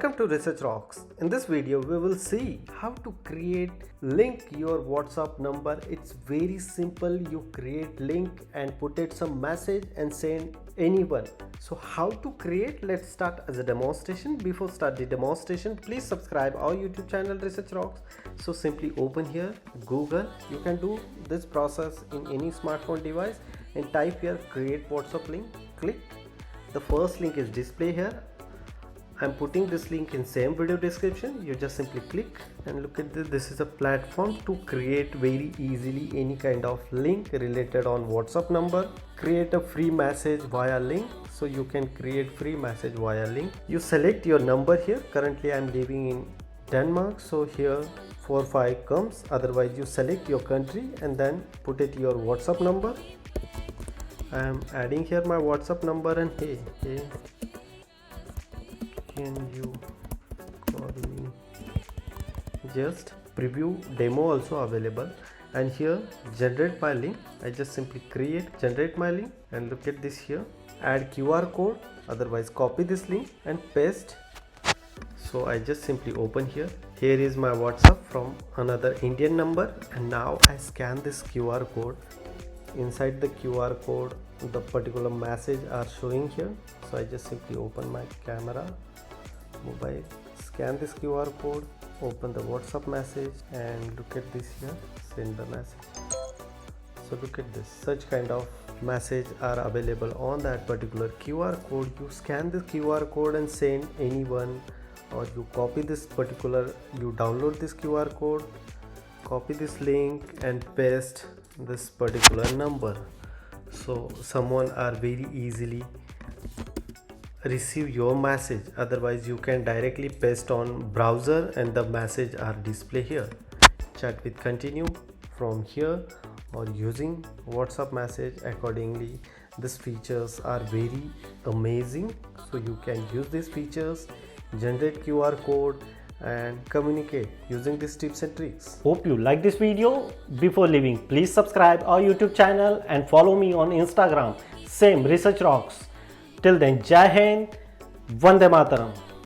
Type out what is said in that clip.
Welcome to Research Rocks. In this video, we will see how to link your WhatsApp number. It's very simple. You create link and put it some message and send anyone. So how to create? Let's start as a demonstration. Before start the demonstration, please subscribe our YouTube channel Research Rocks. So simply open here Google. You can do this process in any smartphone device and type here create WhatsApp link. Click. The first link is display here. I'm putting this link in same video description. You just simply click and look at this. This is a platform to create very easily any kind of link related on WhatsApp number. Create a free message via link. So you can create free message via link. You select your number here. Currently I'm living in Denmark, so here 45 comes. Otherwise you select your country and then put it your WhatsApp number. I am adding here my WhatsApp number and hey, can you call me? Just preview demo also available, and here generate my link. I just simply generate my link and look at this here, add QR code, otherwise copy this link and paste. So I just simply open here. Here is my WhatsApp from another Indian number, and now I scan this QR code. Inside the QR code the particular message are showing here, so I just simply open my camera, mobile, scan this QR code, open the WhatsApp message and look at this here, send the message. So look at this, such kind of message are available on that particular QR code. You scan this QR code and send anyone, or you copy this particular, you download this QR code, copy this link and paste this particular number. So someone are very easily receive your message. Otherwise you can directly paste on browser and the message are display here. Chat with continue from here or using WhatsApp message accordingly. These features are very amazing, so you can use these features, generate QR code and communicate using these tips and tricks. Hope you like this video. Before leaving, please subscribe our YouTube channel and follow me on Instagram, same Research Rocks. Till then, Jai Hind, Vande Mataram.